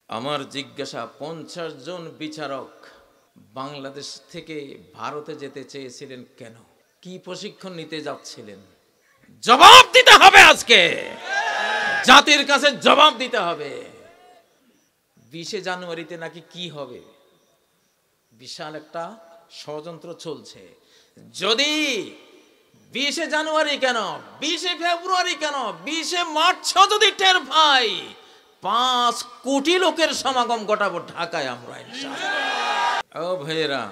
আমার জিজ্ঞাসা, 50 জন বিচারক বাংলাদেশ থেকে ভারতে যেতে চেয়েছিলেন কেন? কি প্রশিক্ষণ নিতে যাচ্ছিলেন? জবাব দিতে হবে আজকে, জাতির কাছে জবাব দিতে হবে। 20 জানুয়ারিতে নাকি কি হবে, বিশাল একটা ষড়যন্ত্র চলছে। যদি 20 জানুয়ারি কেন, 20 ফেব্রুয়ারি কেন, 20 মার্চ যদি টের পাই, 5 কোটি লোকের সমাগম ঘটাবো ঢাকায় আমরা ইনশাআল্লাহ। ও ভাইয়েরা,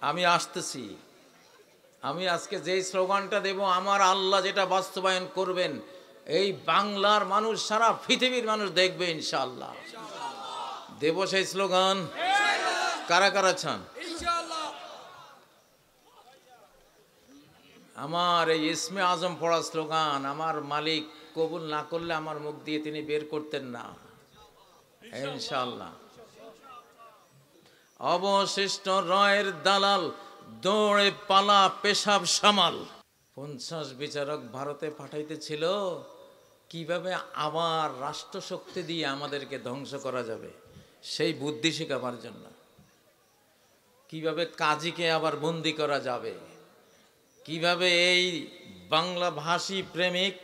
আমি আসতেছি। আমি আজকে যেই স্লোগানটা দেব, আমার আল্লাহ যেটা বাস্তবায়ন করবেন, এই বাংলার মানুষ, সারা পৃথিবীর মানুষ দেখবে ইনশাআল্লাহ। দেব সেই স্লোগান। কারা কারা চান? আমার এই ইসমে আজম পড়া স্লোগান আমার মালিক কবুল না করলে আমার মুখ দিয়ে তিনি বের করতেন না ইনশাআল্লাহ। অবশিষ্ট রয়ের দালাল, দৌড়ে পালা, পেশাব সামাল। 50 বিচারক ভারতে পাঠাইতেছিল কিভাবে আবার রাষ্ট্রশক্তি দিয়ে আমাদেরকে ধ্বংস করা যাবে, সেই বুদ্ধি শেখাবার জন্য। কিভাবে কাজীকে আবার বন্দি করা যাবে, কিভাবে এই বাংলা ভাষী প্রেমিক,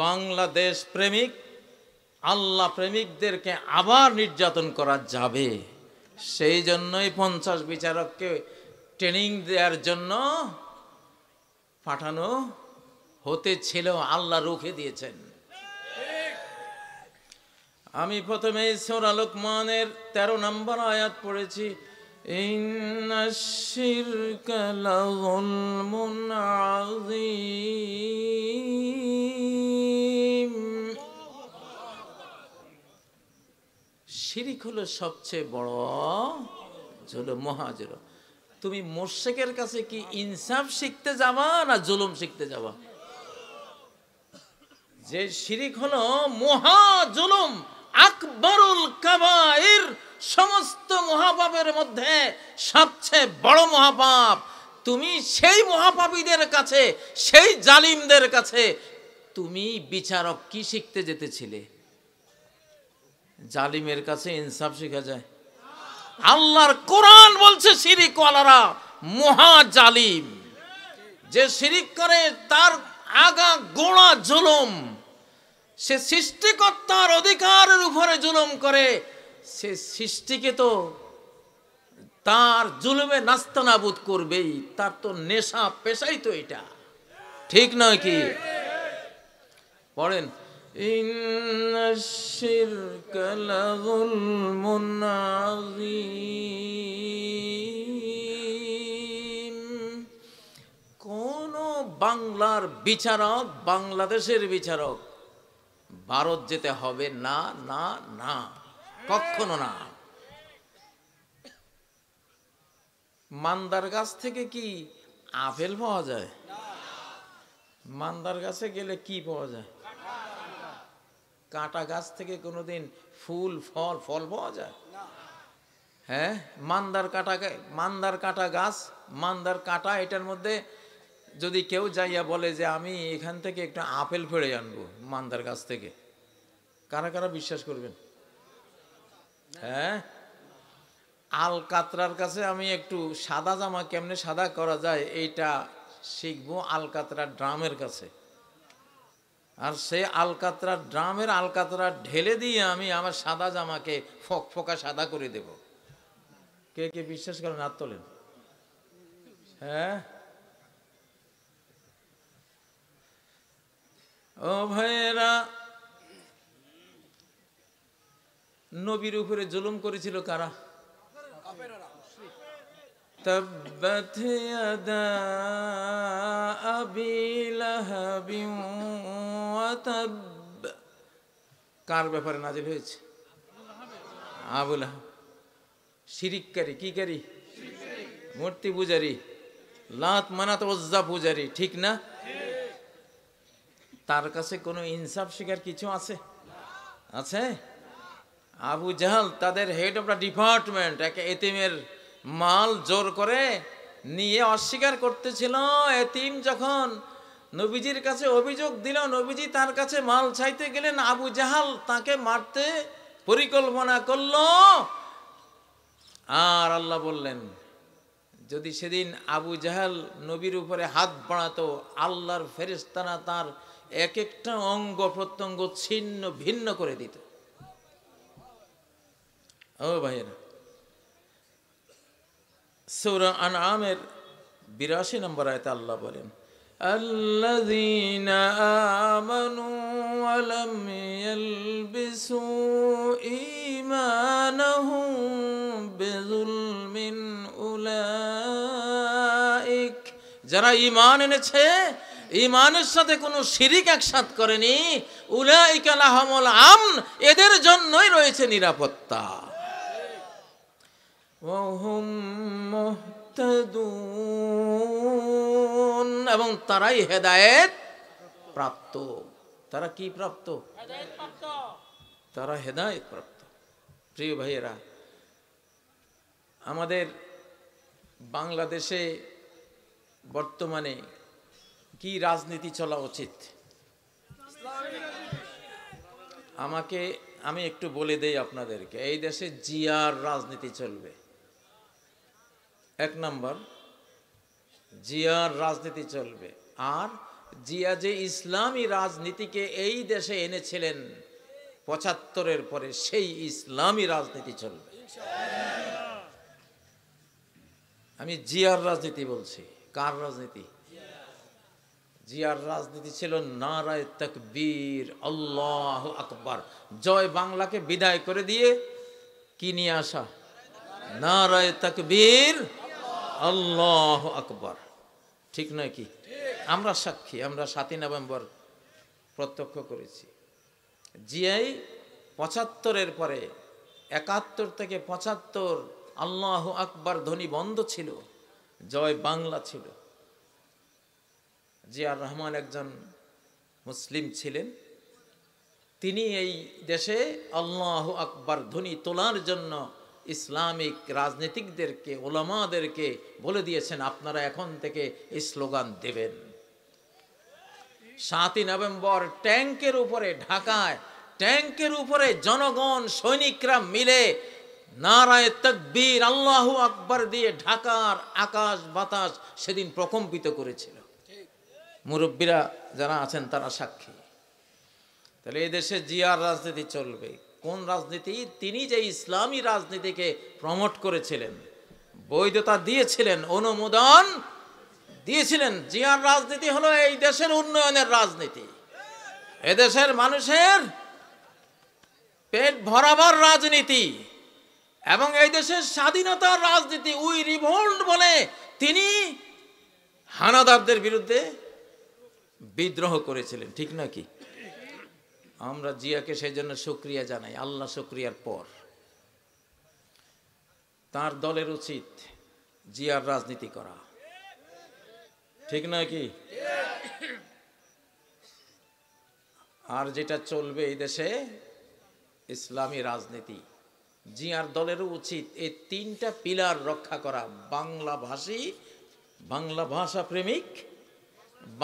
বাংলাদেশ প্রেমিক, আল্লাহ প্রেমিকদেরকে আবার নির্যাতন করা যাবে, সেই জন্যই 50 বিচারককে ট্রেনিং দেওয়ার জন্য পাঠানো হতে ছিল। আল্লাহ রুখে দিয়েছেন। আমি প্রথমে সূরা লোকমানের 13 নম্বর আয়াত পড়েছি, ইন্নাশ শিরকা লাযুলমুন আযীম। শিরক হলো সবচেয়ে বড় জুলুম, মহাজুলুম। তুমি মুশরিকের কাছে কি ইনসাফ শিখতে যাবা না জুলুম শিখতে যাবা? যে শিরক হলো মহাজুলুম, আকবরুল কাবাইর, সমস্ত মহাপাপের মধ্যে সবচেয়ে বড় মহাপাপ। তুমি সেই মহাপাপীদের কাছে, সেই জালিমদের কাছে তুমি বিচারক কি শিখতে যেতেছিলে? জালিমের কাছে ইনসাফ শেখা যায়? আল্লাহর কোরআন বলছে শিরিক ওয়ালারা মহা জালিম। যে শিরিক করে তার আগা গোড়া জুলুম। সে সৃষ্টিকর্তার অধিকারের উপরে জুলুম করে, সে সৃষ্টিকে তো তার জুলুমে নাস্তানাবুদ করবেই। তার তো নেশা পেশাই তো এটা, ঠিক নয় কি? পড়েন, ইন্নাশ শিরকা লাযুলমুন আযীম। কোন বাংলার বিচারক, বাংলাদেশের বিচারক ভারত যেতে হবে না, না, না, কখনো না। মান্দার গাছ থেকে কি আপেল পাওয়া যায়? মান্দার গাছে গেলে কি পাওয়া যায়? কাঁটা গাছ থেকে কোনোদিন ফুল, ফল পাওয়া যায়? হ্যাঁ, মান্দার কাঁটা গাছ, মান্দার কাঁটা, এটার মধ্যে যদি কেউ যাইয়া বলে যে আমি এখান থেকে একটা আপেল ফেড়ে আনবো মান্দার গাছ থেকে, কারা কারা বিশ্বাস করবেন? হ্যাঁ, আলকাতরার কাছে আমি একটু সাদা জামা কেমনে সাদা করা যায় এইটা শিখবো আলকাতরার ড্রামের কাছে। আর সে আলকাতরার ড্রামের আলকাতরা ঢেলে দিয়ে আমি আমার সাদা জামাকে ফকফকা সাদা করে দেব। কে কে বিশ্বাস করেন? হাত তোলেন। হ্যাঁ, ও ভাইয়েরা, নবীর উপরে জুলুম করেছিল কারা? তাব্বাত ইয়াদা আবি লাহাবিন ওয়া তাব। কার ব্যাপারে নাজিল হয়েছে? আবু লাহাব। শিরিককারী, কি কারি? মূর্তি পূজারী, লাত মানাত উজ্জা পূজারী, ঠিক না? তার কাছে কোনো ইনসাফ শিকার কিছু আছে? আছে? আবু জাহাল তাদের হেড অফ দ্য ডিপার্টমেন্ট, এক এতিমের মাল জোর করে নিয়ে অস্বীকার করতেছিল। এতিম যখন নবীজির কাছে অভিযোগ দিল, নবীজি তার কাছে মাল চাইতে গেলেন, আবু জাহাল তাকে মারতে পরিকল্পনা করলো। আর আল্লাহ বললেন, যদি সেদিন আবু জাহাল নবীর উপরে হাত বাড়াতো, আল্লাহর ফেরেশতারা তার এক একটা অঙ্গ প্রত্যঙ্গ ছিন্ন ভিন্ন করে দিত। ও ভাইয়েরা, সূরা আনআমের 82 নম্বর আয়াতে আল্লাহ বলেন, আল্লাযীনা আমানু ওয়া লাম ইয়ালবিসু ঈমানাহুম বিযুলমিন উলাইক, যারা ঈমান এনেছে, ঈমানের সাথে কোনো শিরিক একসাথ করেনি, উলাইকা লাহুমুল আমন, এদের জন্যই রয়েছে নিরাপত্তা। ওয়া হুম মুহতাদুন, এবং তারাই হেদায়েত প্রাপ্ত। তারা কি প্রাপ্ত? হেদায়েত প্রাপ্ত। তারা হেদায়েত প্রাপ্ত। প্রিয় ভাইয়েরা, আমাদের বাংলাদেশে বর্তমানে কি রাজনীতি চলা উচিত? আমি একটু বলে দেই আপনাদেরকে। এই দেশে জিয়ার রাজনীতি চলবে। এক নম্বর, জিয়ার রাজনীতি চলবে। আর জিয়া যে ইসলামী রাজনীতিকে এই দেশে এনেছিলেন ৭৫-এর পরে, সেই ইসলামী রাজনীতি চলবে। আমি জিয়ার রাজনীতি বলছি। কার রাজনীতি? জিয়ার রাজনীতি ছিল নারায়ে তাকবীর, আল্লাহু আকবার, জয় বাংলাকে বিদায় করে দিয়ে কি নিয়ে আসা? নারায়ে তাকবীর, আল্লাহু আকবার। ঠিক নয় কি? আমরা সাক্ষী, আমরা ৭ই নভেম্বর প্রত্যক্ষ করেছি। জিয়াই ৭৫-এর পরে ৭১ থেকে ৭৫ আল্লাহু আকবার ধ্বনি বন্ধ ছিল, জয় বাংলা ছিল। জিয়াউর রহমান একজন মুসলিম ছিলেন। তিনি এই দেশে আল্লাহু আকবার ধ্বনি তোলার জন্য ইসলামিক রাজনীতিকদেরকে, ওলামাদেরকে বলে দিয়েছেন, আপনারা এখন থেকে এই স্লোগান দেবেন। ৭ই নভেম্বর ট্যাঙ্কের উপরে, ঢাকায় ট্যাঙ্কের উপরে জনগণ, সৈনিকরা মিলে নারায়ে তাকবীর, আল্লাহু আকবার দিয়ে ঢাকার আকাশ বাতাস সেদিন প্রকম্পিত করেছিল। মুরব্বীরা যারা আছেন তারা সাক্ষী। তাহলে এই দেশে জিয়ার রাজনীতি চলবে। কোন রাজনীতি? তিনি যে ইসলামী রাজনীতিকে প্রমোট করেছিলেন, বৈধতা দিয়েছিলেন, অনুমোদন দিয়েছিলেন। জিয়ার রাজনীতি হলো এই দেশের উন্নয়নের রাজনীতি, এদেশের মানুষের পেট ভরাবার রাজনীতি, এবং এই দেশের স্বাধীনতার রাজনীতি। উই রিভোল্ট বলে তিনি হানাদারদের বিরুদ্ধে বিদ্রোহ করেছিলেন। ঠিক নাকি? আমরা জিয়াকে সেই জন্য শুকরিয়া জানাই। আল্লাহ শুকরিয়ার পর তার দলের উচিত জিয়ার রাজনীতি করা। ঠিক নয় কি? আর যেটা চলবে এই দেশে ইসলামী রাজনীতি, জিয়ার দলেরও উচিত এই 3টা পিলার রক্ষা করা: বাংলাভাষী, বাংলা ভাষা প্রেমিক,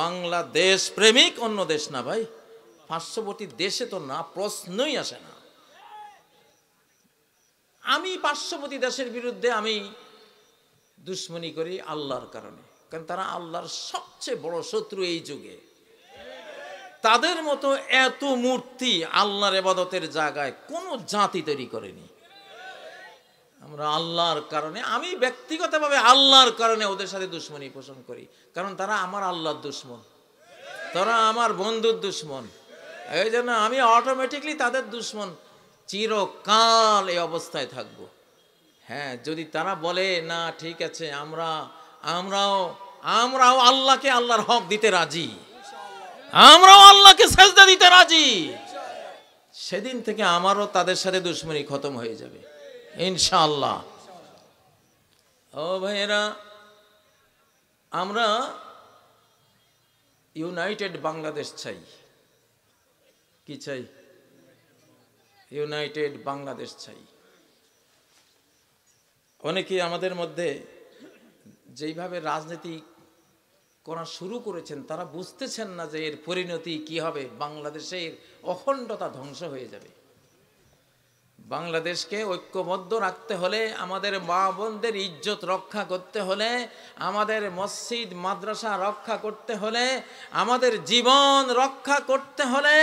বাংলাদেশ প্রেমিক। অন্য দেশ না ভাই, পার্শ্ববর্তী দেশে তো না, প্রশ্নই আসে না। আমি পার্শ্ববর্তী দেশের বিরুদ্ধে আমি দুশ্মনী করি আল্লাহর কারণে, কারণ তারা আল্লাহর সবচেয়ে বড় শত্রু এই যুগে। তাদের মতো এত মূর্তি আল্লাহর ইবাদতের জায়গায় কোনো জাতি তৈরি করেনি। আমরা আল্লাহর কারণে, আমি ব্যক্তিগতভাবে আল্লাহর কারণে ওদের সাথে দুশ্মনী পোষণ করি, কারণ তারা আমার আল্লাহর দুশ্মন, তারা আমার বন্ধুর দুশ্মন। এই জন্য আমি অটোমেটিকলি তাদের দুশ্মন, চিরকাল এই অবস্থায় থাকব। হ্যাঁ, যদি তারা বলে না ঠিক আছে, আমরাও আল্লাহকে আল্লাহর হক দিতে রাজি, আমরাও আল্লাহকে সেজদা দিতে রাজি, সেদিন থেকে আমারও তাদের সাথে দুশ্মনী খতম হয়ে যাবে ইনশাআল্লাহ। ও ভাইয়েরা, আমরা ইউনাইটেড বাংলাদেশ চাই। কি চাই? ইউনাইটেড বাংলাদেশ চাই। অনেকেই আমাদের মধ্যে যেইভাবে রাজনীতি করা শুরু করেছেন, তারা বুঝতেছেন না যে এর পরিণতি কি হবে। বাংলাদেশের অখণ্ডতা ধ্বংস হয়ে যাবে। বাংলাদেশকে ঐক্যবদ্ধ রাখতে হলে, আমাদের মা বোনদের ইজ্জত রক্ষা করতে হলে, আমাদের মসজিদ মাদ্রাসা রক্ষা করতে হলে, আমাদের জীবন রক্ষা করতে হলে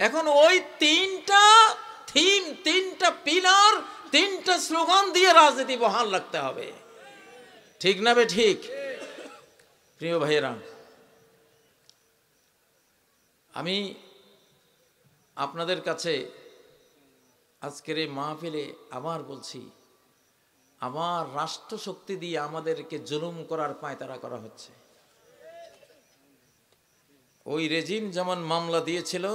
এখন ওই তিনটা থিম, তিনটা পিলার, তিনটা স্লোগান দিয়ে রাজনীতি বহাল রাখতে হবে। ঠিক না বে ঠিক? প্রিয় ভাইয়েরা, আমি আপনাদের কাছে আজকের এই মাহফিলে আবার বলছি, আবার রাষ্ট্রশক্তি দিয়ে আমাদেরকে জুলুম করার পায়তারা করা হচ্ছে। ওই রেজিম যেমন মামলা দিয়েছিল,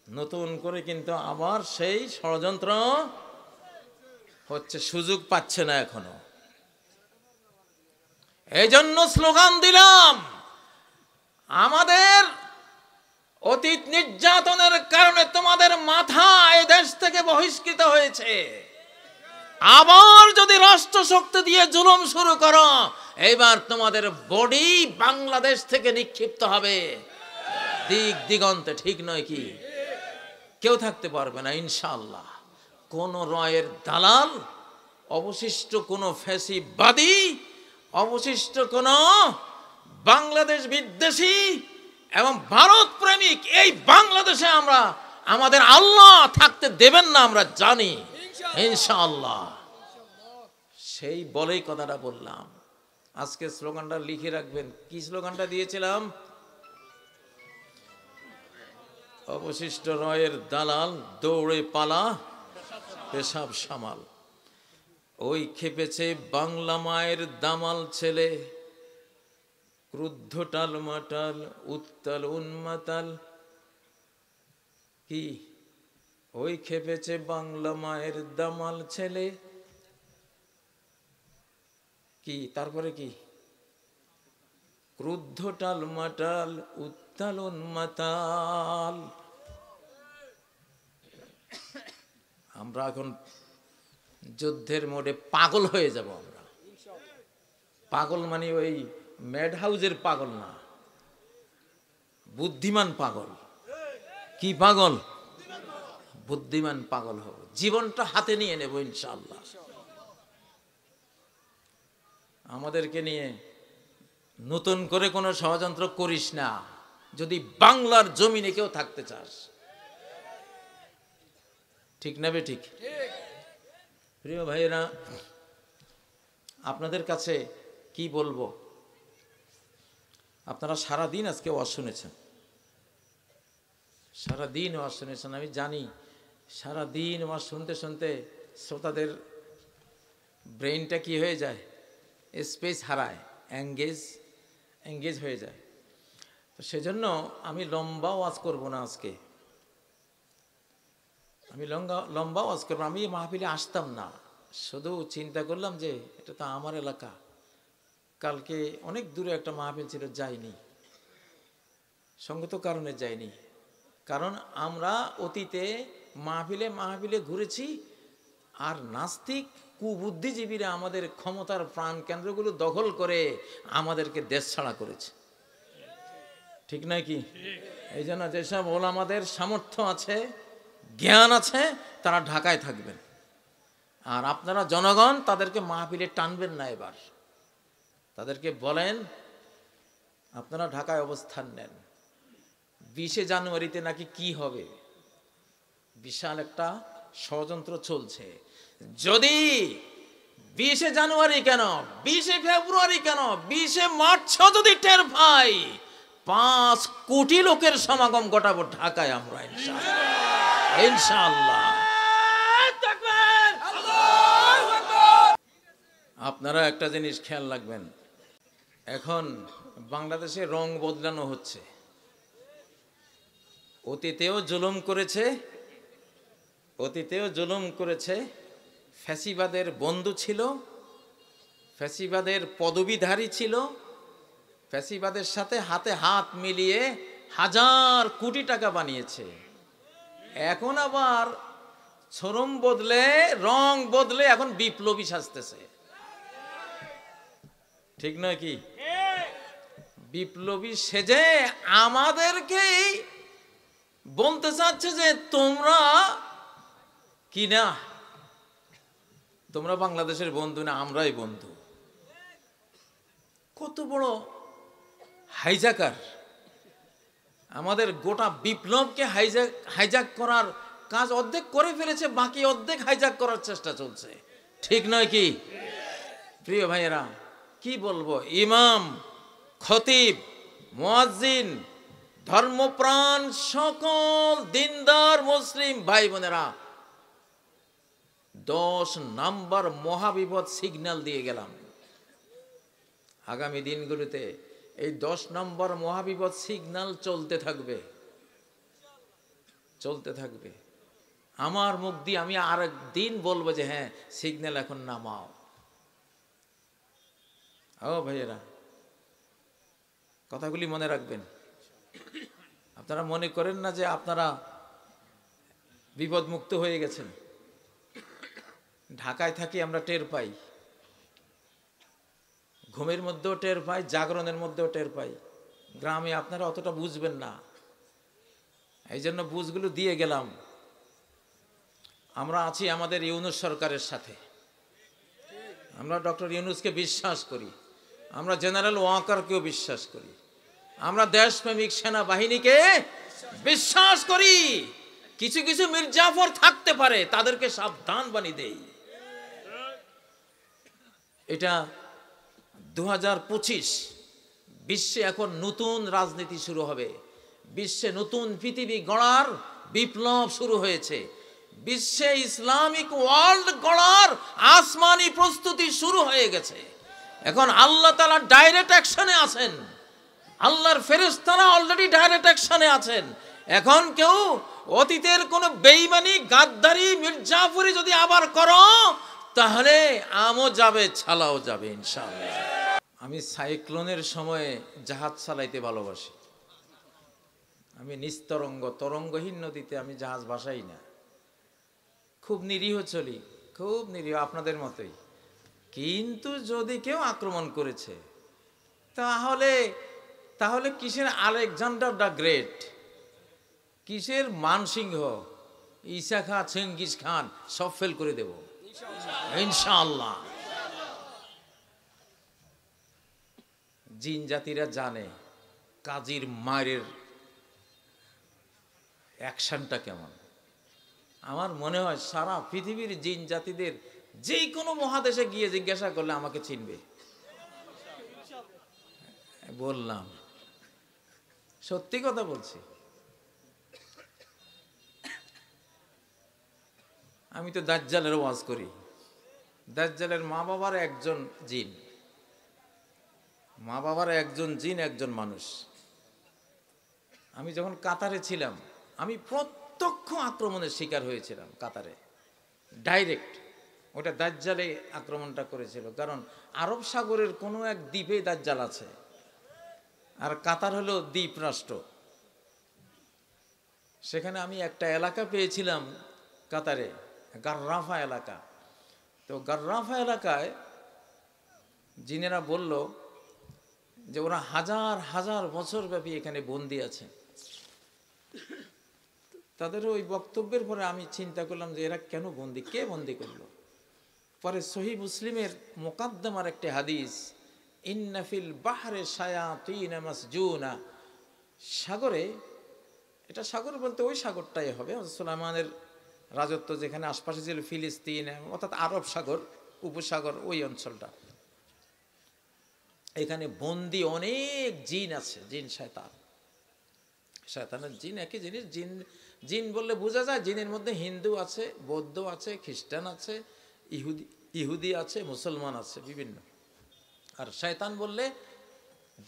নতুন করে কিন্তু আবার সেই ষড়যন্ত্র হচ্ছে, সুযোগ পাচ্ছে না এখনো। এই জন্য স্লোগান দিলাম, আমাদের অতীত নির্যাতনের কারণে তোমাদের মাথা এই দেশ থেকে বহিষ্কৃত হয়েছে। আবার যদি রাষ্ট্রশক্তি দিয়ে জুলুম শুরু করো, এবার তোমাদের বডি বাংলাদেশ থেকে নিক্ষিপ্ত হবে দিক দিগন্তে। ঠিক নয় কি? কেউ থাকতে পারবে না ইনশাআল্লাহ। কোন রয়ের দালাল, অবশিষ্ট কোন ফ্যাসিবাদী, অবশিষ্ট কোন বাংলাদেশ বিদ্বেষী এবং ভারত প্রেমিক এই বাংলাদেশে আমরা আমাদের আল্লাহ থাকতে দেবেন না, আমরা জানি ইনশাআল্লাহ। সেই বলেই কথাটা বললাম। আজকে স্লোগানটা লিখে রাখবেন। কি স্লোগানটা দিয়েছিলাম? অবশিষ্ট রয়ের দালাল, দৌড়ে পালা, পেশাব সামাল। ওই খেপেছে বাংলা মায়ের দামাল ছেলে, ক্রুদ্ধ টাল মাটাল, উত্তাল উন্মাতাল। কি? ওই খেপেছে বাংলা মায়ের দামাল ছেলে। কি তারপরে? কি? ক্রুদ্ধ টাল মাটাল, উত্তাল উন্মাতাল। আমরা এখন যুদ্ধের মোড়ে পাগল হয়ে যাব। আমরা পাগল মানে ওই ম্যাড হাউজের পাগল না, বুদ্ধিমান পাগল। কি পাগল? বুদ্ধিমান পাগল হব, জীবনটা হাতে নিয়ে নেব ইনশাআল্লাহ। আমাদেরকে নিয়ে নতুন করে কোনো ষড়যন্ত্র করিস না, যদি বাংলার জমিনে কেউ থাকতে চাস। ঠিক না বে ঠিক? প্রিয় ভাইয়েরা, আপনাদের কাছে কি বলবো? আপনারা সারাদিন আজকে ওয়াজ শুনেছেন, সারাদিন ওয়াজ শুনেছেন। আমি জানি সারাদিন ওয়াজ শুনতে শুনতে শ্রোতাদের ব্রেইনটা কি হয়ে যায়, স্পেস হারায়, এঙ্গেজ হয়ে যায়। তো সেজন্য আমি লম্বা ওয়াজ করব না আজকে। আমি লম্বা ওয়াজ করবো। আমি মাহফিলে আসতাম না, শুধু চিন্তা করলাম যে এটা তো আমার এলাকা। কালকে অনেক দূরে একটা মাহফিল ছিল, যাইনি, সঙ্গত কারণে যাইনি। কারণ আমরা অতীতে মাহফিলে ঘুরেছি, আর নাস্তিক কুবুদ্ধিজীবীরা আমাদের ক্ষমতার প্রাণ কেন্দ্রগুলো দখল করে আমাদেরকে দেশ ছাড়া করেছে। ঠিক নয় কি? এই জন্য যেসব ওলামাদের সামর্থ্য আছে, জ্ঞান আছে, তারা ঢাকায় থাকবেন। আর আপনারা জনগণ তাদেরকে মাহফিলে টানবেন না। এবার তাদেরকে বলেন আপনারা ঢাকায় অবস্থান নেন। 20শে জানুয়ারিতে নাকি কি হবে, বিশাল একটা ষড়যন্ত্র চলছে। যদি 20শে জানুয়ারি কেন, 20শে ফেব্রুয়ারি কেন, 20শে মার্চ যদি টের পাই, 5 কোটি লোকের সমাগম ঘটাবো ঢাকায় আমরা ইনশাআল্লাহ। আপনারা একটা জিনিস খেয়াল রাখবেন, এখন বাংলাদেশে রং বদলানো হচ্ছে। অতীতেও জুলুম করেছে, ফ্যাসিবাদের বন্ধু ছিল, ফ্যাসিবাদের পদবীধারী ছিল, ফ্যাসিবাদের সাথে হাতে হাত মিলিয়ে হাজার কোটি টাকা বানিয়েছে। এখন আবার শরম বদলে, রং বদলে এখন বিপ্লবী সাজতেছে। ঠিক নয় কি? বিপ্লবী সেজে আমাদেরকেই বলতে চাচ্ছে যে তোমরা কি না, তোমরা বাংলাদেশের বন্ধু না, আমরাই বন্ধু। কত বড় হাইজাকার! আমাদের গোটা বিপ্লবকে হাইজ্যাক করার কাজ অর্ধেক করে ফেলেছে, বাকি অর্ধেক হাইজ্যাক করার চেষ্টা চলছে। ঠিক নয় কি প্রিয় ভাইয়েরা? কি বলবো, ইমাম, খতিব, মুয়াজ্জিন, ধর্মপ্রাণ সকল দিনদার মুসলিম ভাই বোনেরা, 10 নাম্বার মহাবিপদ সিগন্যাল দিয়ে গেলাম। আগামী দিনগুলোতে এই 10 নম্বর মহাবিপদ সিগন্যাল চলতে থাকবে, চলতে থাকবে। আমার মুখ দিয়ে আমি আর একদিন বলবো যে হ্যাঁ সিগন্যাল এখন নামাও। ও ভাইয়েরা, কথাগুলি মনে রাখবেন। আপনারা মনে করেন না যে আপনারা বিপদ মুক্ত হয়ে গেছেন। ঢাকায় থাকি, আমরা টের পাই, ঘুমের মধ্যেও টের পাই, জাগরণের মধ্যেও টের পাই। গ্রামে আপনারা অতটা বুঝবেন না, এই জন্য বুঝগুলো দিয়ে গেলাম। আমরা আছি আমাদের ইউনূস সরকারের সাথে, আমরা ডক্টর ইউনূসকে বিশ্বাস করি, আমরা জেনারেল ওয়াকারকেও বিশ্বাস করি, আমরা দেশপ্রেমিক সেনাবাহিনীকে বিশ্বাস করি। কিছু কিছু মির্জাফর থাকতে পারে, তাদেরকে সাবধান বানিয়ে দেই। এটা 2025, বিশ্বে এখন নতুন রাজনীতি শুরু হবে, বিশ্বে নতুন পৃথিবী গড়ার বিপ্লব শুরু হয়েছে, বিশ্বে ইসলামিক ওয়ার্ল্ড গড়ার আসমানি প্রস্তুতি শুরু হয়ে গেছে। এখন আল্লাহ তাআলা ডাইরেক্ট অ্যাকশনে আছেন, আল্লাহর ফেরেশতারা অলরেডি ডাইরেক্ট অ্যাকশনে আছেন। এখন কেউ অতীতের কোন বেঈমানি, গাদ্দারি, মির্জাফরি যদি আবার করো, তাহলে আমও যাবে, ছালাও যাবে ইনশাআল্লাহ। আমি সাইক্লোনের সময়ে জাহাজ চালাইতে ভালোবাসি। আমি নিস্তরঙ্গ, তরঙ্গহীন নদীতে আমি জাহাজ ভাসাই না। খুব নিরীহ চলি, খুব নিরীহ, আপনাদের মতোই। কিন্তু যদি কেউ আক্রমণ করেছে, তাহলে তাহলে কিসের আলেকজান্ডার দ্য গ্রেট, কিসের মানসিংহ, ঈসা খান, চেঙ্গিস খান সব ফেল করে দেব ইনশাআল্লাহ। জিন জাতিরা জানে কাজীর মায়ের অ্যাকশনটা কেমন। আমার মনে হয় সারা পৃথিবীর জিন জাতিদের যে কোনো মহাদেশে গিয়ে জিজ্ঞাসা করলে আমাকে চিনবে। বললাম, সত্যি কথা বলছি। আমি তো দাজ্জালের ওয়াজ করি। দাজ্জালের মা বাবার একজন জিন, মা বাবার একজন জিন, একজন মানুষ। আমি যখন কাতারে ছিলাম, আমি প্রত্যক্ষ আক্রমণের শিকার হয়েছিলাম কাতারে, ডাইরেক্ট। ওটা দাজ্জালে আক্রমণটা করেছিল, কারণ আরব সাগরের কোনো এক দ্বীপে দাজ্জাল আছে, আর কাতার হলো দ্বীপ রাষ্ট্র। সেখানে আমি একটা এলাকা পেয়েছিলাম কাতারে, গাররাফা এলাকা। তো গাররাফা এলাকায় জিনেরা বলল যে ওরা হাজার হাজার বছর ব্যাপী এখানে বন্দী আছে। তাদের ওই বক্তব্যের পরে আমি চিন্তা করলাম যে এরা কেন বন্দী, কে বন্দী করলো। পরে সহিহ মুসলিমের মুকাদ্দমার একটি হাদিস, ইন্না ফিল বাহরে শায়াতিন মাসজুনা, সাগরে, এটা সাগর বলতে ওই সাগরটাই হবে, সুলাইমানের রাজত্ব যেখানে আশপাশে ছিল, ফিলিস্তিন অর্থাৎ আরব সাগর, উপসাগর, ওই অঞ্চলটা। এখানে বন্দি অনেক জিন আছে, জিন শয়তান। শয়তানের জিন একই জিনিস। জিন জিন বললে বোঝা যায় জিনের মধ্যে হিন্দু আছে, বৌদ্ধ আছে, খ্রিস্টান আছে, ইহুদি আছে, মুসলমান আছে, বিভিন্ন। আর শয়তান বললে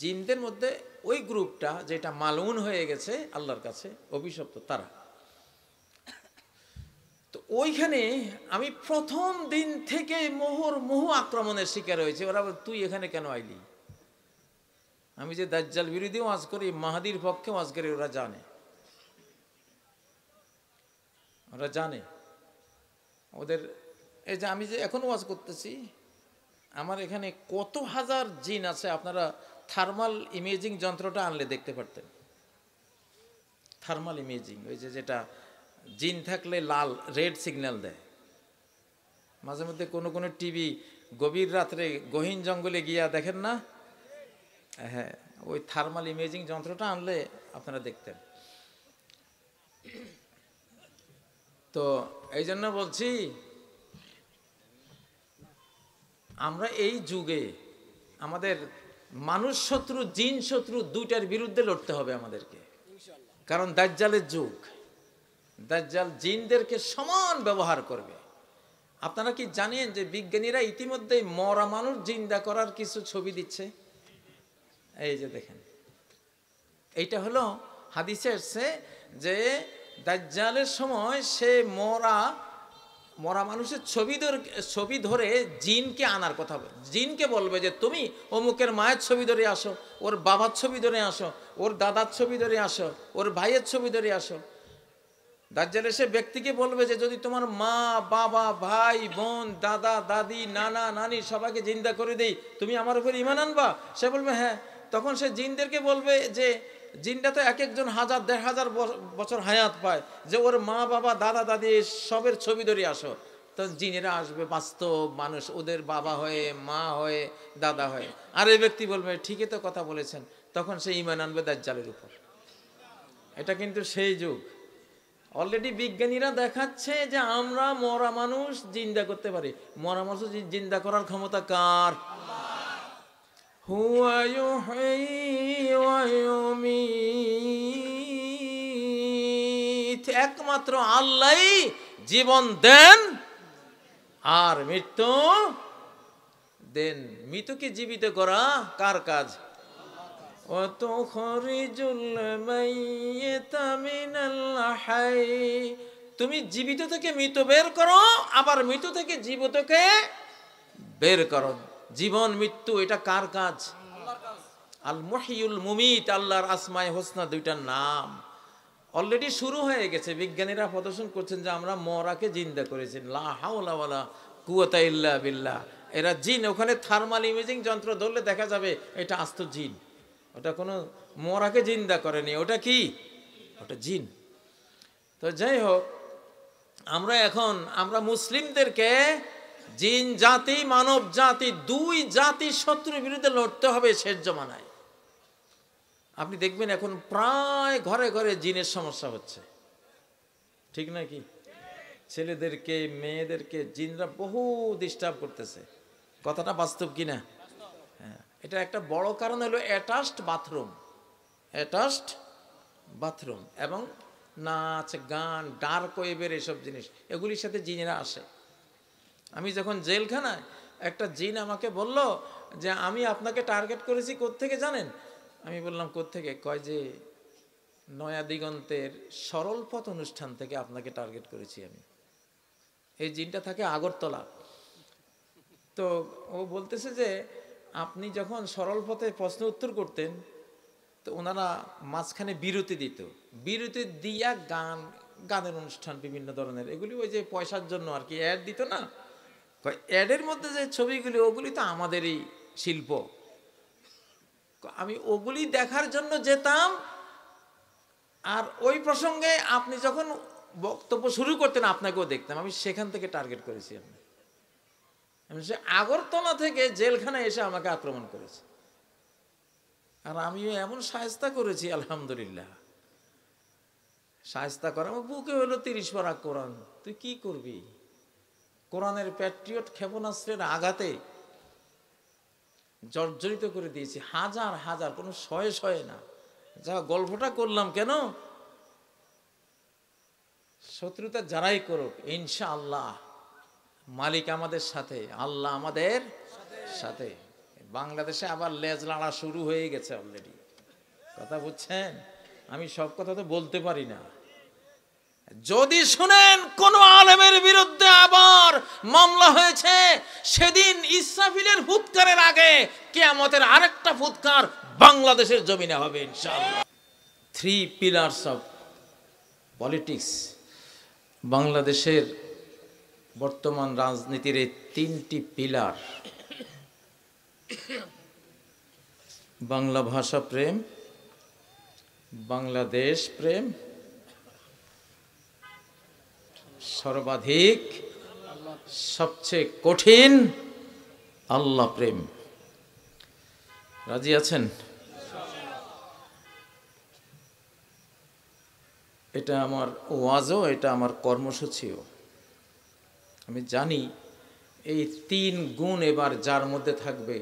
জিনদের মধ্যে ওই গ্রুপটা যেটা মালউন হয়ে গেছে আল্লাহর কাছে, অভিশপ্ত, তারা। তো ওইখানে আমি প্রথম দিন থেকে মুহুর্মুহু আক্রমণের শিকার হয়েছে। ওরা বলে, তুই এখানে কেন আইলি? আমি যে দাজ্জাল বিরোধী ওয়াজ করি, মাহাদির পক্ষে ওয়াজ করি, ওরা জানে, ওরা জানে। ওদের এই যে আমি যে এখন ওয়াজ করতেছি, আমার এখানে কত হাজার জিন আছে, আপনারা থার্মাল ইমেজিং যন্ত্রটা আনলে দেখতে পারতেন। থার্মাল ইমেজিং, ওই যে যেটা জিন থাকলে লাল রেড সিগন্যাল দেয়। মাঝে মধ্যে কোনো কোনো টিভি গভীর রাত্রে গহীন জঙ্গলে গিয়া দেখেন না, হ্যাঁ, ওই থার্মাল ইমেজিং যন্ত্রটা আনলে আপনারা দেখতেন। তো এই জন্য বলছি, আমরা এই যুগে আমাদের মানুষ শত্রু জিন শত্রু দুইটার বিরুদ্ধে লড়তে হবে আমাদেরকে। কারণ দাজ্জালের যুগ, দাজ্জাল জিনদেরকে সমান ব্যবহার করবে। আপনারা কি জানেন যে বিজ্ঞানীরা ইতিমধ্যে মরা মানুষ জিন্দা করার কিছু ছবি দিচ্ছে? এই যে দেখেন, এইটা হলো হাদিসে এসেছে যে দাজ্জালের সময় সে মরা মানুষের ছবি ধরে জিনকে আনার কথা বলে। জিনকে বলবে যে তুমি অমুকের মায়ের ছবি ধরে আসো, ওর বাবার ছবি ধরে আসো, ওর দাদার ছবি ধরে আসো, ওর ভাইয়ের ছবি ধরে আসো। দাজ্জাল এসে ব্যক্তিকে বলবে যে যদি তোমার মা বাবা ভাই বোন দাদা দাদি নানা নানি সবাইকে জিন্দা করে দেই, তুমি আমার উপর ঈমান আনবা? সে বলবে হ্যাঁ। তখন সে জিনদেরকে বলবে যে জিনটা তো এক একজন 1000-1500 বছর হায়াত পায়, যে ওর মা বাবা দাদা দাদি সবের ছবি ধরে আসো। তো জিনেরা আসবে বাস্তব মানুষ, ওদের বাবা হয়ে মা হয়ে দাদা হয়ে। আর এই ব্যক্তি বলবে ঠিকই তো কথা বলেছেন। তখন সে ঈমান আনবে দাজ্জালের উপর। এটা কিন্তু সেই যুগ। অলরেডি বিজ্ঞানীরা দেখাচ্ছে যে আমরা মরা মানুষ জিন্দা করতে পারি। মরা মানুষ জিন্দা করার ক্ষমতা কার? হুয়া ইউহয়ী ওয়া ইউমীত, একমাত্র আল্লাহই জীবন দেন আর মৃত্যু দেন। মৃতকে জীবিত করা কার কাজ? তুমি জীবিত থেকে মৃত বের করো, আবার মৃত থেকে জীবিতকে বের করো। জীবন মৃত্যু এটা কার কাজ? আল মুহয়িউল মুমিত, আল্লাহর আসমায়ে হোসনা দুইটার নাম। অলরেডি শুরু হয়ে গেছে, বিজ্ঞানীরা প্রদর্শন করছেন যে আমরা মরাকে জিন্দা করেছি। লা হাওলা ওয়ালা কুওয়াতা ইল্লা বিল্লাহ। এরা জিন, ওখানে থার্মাল ইমেজিং যন্ত্র ধরলে দেখা যাবে এটা আস্ত জিন। ওটা কোনো মরাকে জিন্দা করেনি, ওটা কি? ওটা জিন। তো যাই হোক, আমরা মুসলিমদেরকে জিন জাতি মানব জাতি দুই জাতি শত্রুর বিরুদ্ধে লড়তে হবে শেষ জমানায়। আপনি দেখবেন এখন প্রায় ঘরে ঘরে জিনের সমস্যা হচ্ছে, ঠিক নাকি? ছেলেদেরকে মেয়েদেরকে জিনরা বহু ডিস্টার্ব করতেছে। কথাটা বাস্তব কিনা? হ্যাঁ, এটা একটা বড় কারণ হলো অ্যাটাচড বাথরুম এবং নাচ গান ডার্ক ওয়েবের এসব জিনিস, এগুলির সাথে জিনেরা আসে। আমি যখন জেলখানায়, একটা জিন আমাকে বলল যে আমি আপনাকে টার্গেট করেছি কোত্থেকে জানেন? আমি বললাম কোত্থেকে? কয় যে নয়া দিগন্তের সরল পথ অনুষ্ঠান থেকে আপনাকে টার্গেট করেছি আমি। এই জিনটা থাকে আগরতলা। তো ও বলতেছে যে আপনি যখন সরল পথে প্রশ্ন উত্তর করতেন তো ওনারা মাঝখানে বিরতি দিত, বিরতি দিয়া গানের অনুষ্ঠান বিভিন্ন ধরনের, এগুলি ওই যে পয়সার জন্য আর কি অ্যাড দিত না। অ্যাডের মধ্যে যে ছবিগুলি ওগুলি তো আমাদেরই শিল্প। আমি ওগুলি দেখার জন্য যেতাম, আর ওই প্রসঙ্গে আপনি যখন বক্তব্য শুরু করতেন আপনাকেও দেখতাম। আমি সেখান থেকে টার্গেট করেছি। আমি সে আগরতলা থেকে জেলখানায় এসে আমাকে আক্রমণ করেছে, আর আমিও এমন শায়েস্তা করেছি আলহামদুলিল্লাহ। শায়েস্তা করা আমার বুকে হলো 30 পারা কোরআন। তুই কি করবি? কোরআনের প্যাট্রিয়ট ক্ষেপণাস্ত্রের আঘাতে জর্জরিত করে দিয়েছি হাজার হাজার, কোনো শয়ে না। যা গল্পটা করলাম কেন? শত্রুতা যারাই করুক ইনশাআল্লাহ মালিক আমাদের সাথে, আল্লাহ আমাদের সাথে। বাংলাদেশে আবার লেজ লাড়া শুরু হয়ে গেছে অলরেডি, কথা বুঝছেন? আমি সব কথা তো বলতে পারি না। যদি শুনেন কোন আলেমের বিরুদ্ধে আবার মামলা হয়েছে, সেদিন ইসরাফিলের ফুৎকারের আগে কিয়ামতের আরেকটা ফুৎকার বাংলাদেশের জমিনে হবে ইনশাআল্লাহ। 3 পিলার্স অফ পলিটিক্স, বাংলাদেশের বর্তমান রাজনীতির এই 3টি পিলার: বাংলা ভাষা প্রেম, বাংলাদেশ প্রেম সর্বাধিক সবচেয়ে কঠিন আল্লাহ প্রেম। রাজি আছেন? এটা আমার ওয়াজও, এটা আমার কর্মসূচিও। আমি জানি এই 3 গুণ এবার যার মধ্যে থাকবে,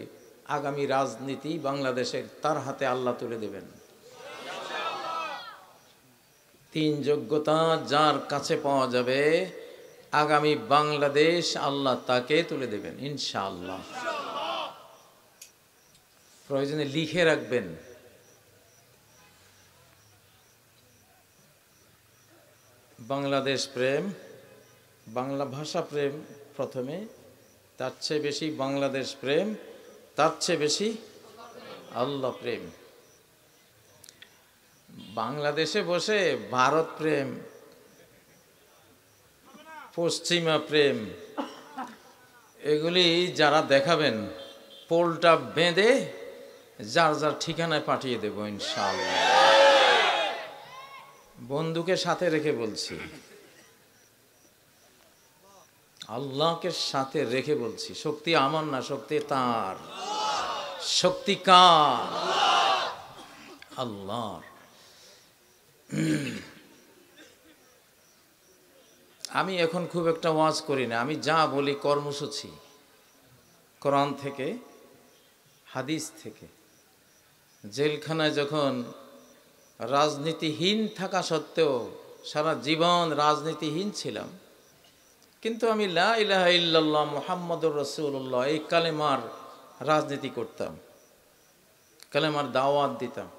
আগামী রাজনীতি বাংলাদেশের তার হাতে আল্লাহ তুলে দেবেন। 3 যোগ্যতা যার কাছে পাওয়া যাবে, আগামী বাংলাদেশ আল্লাহ তাকে তুলে দেবেন ইনশাআল্লাহ। প্রয়োজনে লিখে রাখবেন। বাংলাদেশ প্রেম, বাংলা ভাষা প্রেম প্রথমে, তার চেয়ে বেশি বাংলাদেশ প্রেম, তার চেয়ে বেশি আল্লাহ প্রেম। বাংলাদেশে বসে ভারত প্রেম, পশ্চিমা প্রেম এগুলি যারা দেখাবেন, পোলটা বেঁধে যার যার ঠিকানায় পাঠিয়ে দেব ইনশাআল্লাহ। বন্ধুকে সাথে রেখে বলছি, আল্লাহকে সাথে রেখে বলছি, শক্তি আমার না, শক্তি তার। শক্তি কার? আল্লাহর। আমি এখন খুব একটা ওয়াজ করি না, আমি যা বলি কর্মসূচি, কোরআন থেকে, হাদিস থেকে। জেলখানায় যখন রাজনীতিহীন থাকা সত্ত্বেও সারা জীবন রাজনীতিহীন ছিলাম, কিন্তু আমি লা ইলাহা ইল্লাল্লাহ মুহাম্মাদুর রাসূলুল্লাহ এই কালেমার রাজনীতি করতাম, কালেমার দাওয়াত দিতাম।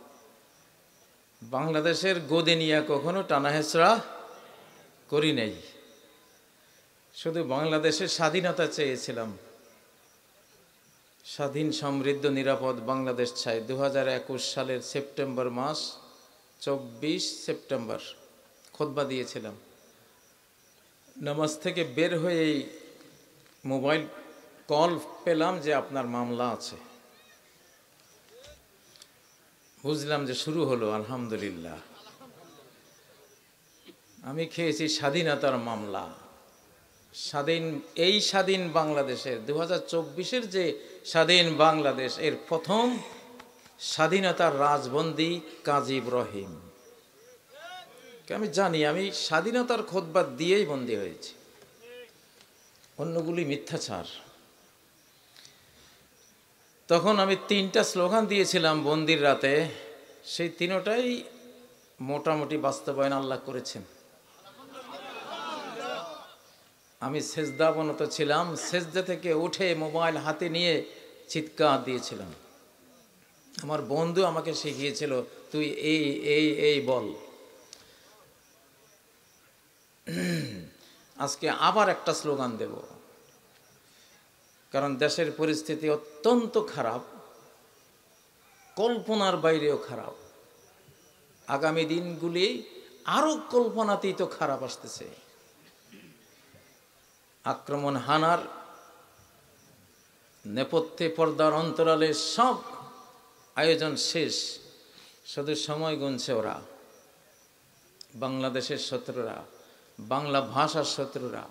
বাংলাদেশের গদি নিয়ে কখনো টানাহেচড়া করি নাই, শুধু বাংলাদেশের স্বাধীনতা চেয়েছিলাম। স্বাধীন, সমৃদ্ধ, নিরাপদ বাংলাদেশ চাই। 2021 সালের সেপ্টেম্বর মাস, 24 সেপ্টেম্বর খুতবা দিয়েছিলাম। নামাজ থেকে বের হয়ে মোবাইল কল পেলাম যে আপনার মামলা আছে। বুঝলাম যে শুরু হলো, আলহামদুলিল্লাহ। আমি খেয়েছি স্বাধীনতার মামলা। এই স্বাধীন বাংলাদেশের 2024-এর যে স্বাধীন বাংলাদেশ, এর প্রথম স্বাধীনতার রাজবন্দী কাজী ইব্রাহিম। আমি জানি আমি স্বাধীনতার খুতবা দিয়েই বন্দী হয়েছি, অন্যগুলি মিথ্যাচার। তখন আমি 3টা স্লোগান দিয়েছিলাম বন্দির রাতে, সেই 3টাই মোটামুটি বাস্তবায়ন আল্লাহ করেছেন। আমি সেজদাবনত ছিলাম, সেজদা থেকে উঠে মোবাইল হাতে নিয়ে চিৎকার দিয়েছিলাম। আমার বন্ধু আমাকে শিখিয়েছিল, তুই এই এই এই বল। আজকে আবার একটা স্লোগান দেব, কারণ দেশের পরিস্থিতি অত্যন্ত খারাপ, কল্পনার বাইরেও খারাপ। আগামী দিনগুলি আরো কল্পনাতীত খারাপ আসতেছে। আক্রমণ হানার নেপথ্যে, পর্দার অন্তরালে সব আয়োজন শেষ, শুধু সময় গুনছে ওরা। বাংলাদেশের শত্রুরা, বাংলা ভাষার শত্রুরা,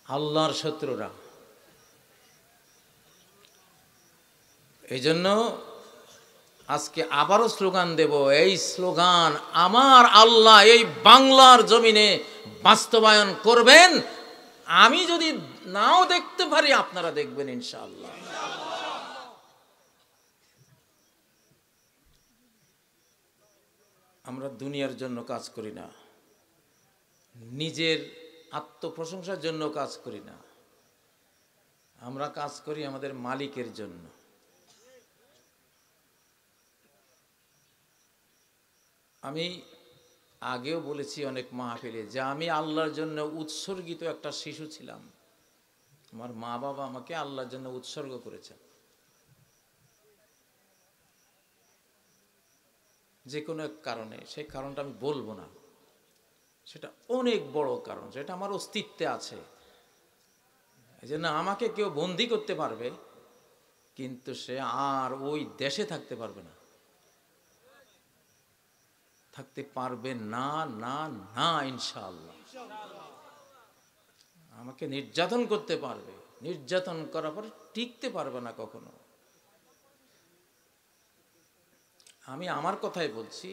আল্লাহর শত্রুরা। এই জন্য আজকে আবারও স্লোগান দেব। এই স্লোগান আমার আল্লাহ এই বাংলার জমিনে বাস্তবায়ন করবেন। আমি যদি নাও দেখতে পারি, আপনারা দেখবেন ইনশাআল্লাহ। আমরা দুনিয়ার জন্য কাজ করি না, নিজের আত্মপ্রশংসার জন্য কাজ করি না, আমরা কাজ করি আমাদের মালিকের জন্য। আমি আগেও বলেছি অনেক মাহফিলে যে আমি আল্লাহর জন্য উৎসর্গিত একটা শিশু ছিলাম। আমার মা বাবা আমাকে আল্লাহর জন্য উৎসর্গ করেছেন। যে কোনো এক কারণে, সেই কারণটা আমি বলবো না, সেটা অনেক বড় কারণ, যেটা আমার অস্তিত্বে আছে। এই জন্য আমাকে কেউ বন্দি করতে পারবে, কিন্তু সে আর ওই দেশে থাকতে পারবে না, থাকতে পারবে না, না, না, ইনশাআল্লাহ। আমাকে নির্যাতন করতে পারবে, নির্যাতন করার পর টিকতে পারবে না কখনো। আমি আমার কথাই বলছি,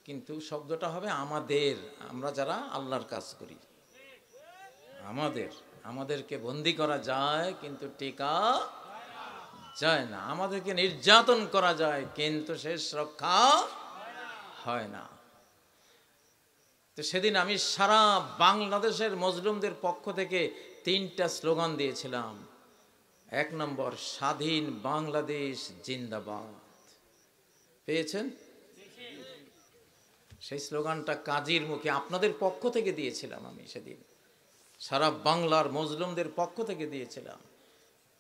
কিন্তু শব্দটা হবে আমাদের, আমরা যারা আল্লাহর কাজ করি। আমাদেরকে বন্দী করা যায় কিন্তু টিকা যায় না, আমাদেরকে নির্যাতন করা যায় কিন্তু শেষ রক্ষা হয় না। তো সেদিন আমি সারা বাংলাদেশের মজলুমদের পক্ষ থেকে 3টা স্লোগান দিয়েছিলাম। 1 নম্বর, স্বাধীন বাংলাদেশ জিন্দাবাদ। পেয়েছেন? সেই স্লোগানটা কাজীর মুখে আপনাদের পক্ষ থেকে দিয়েছিলাম আমি সেদিন, সারা বাংলার মজলুমদের পক্ষ থেকে দিয়েছিলাম,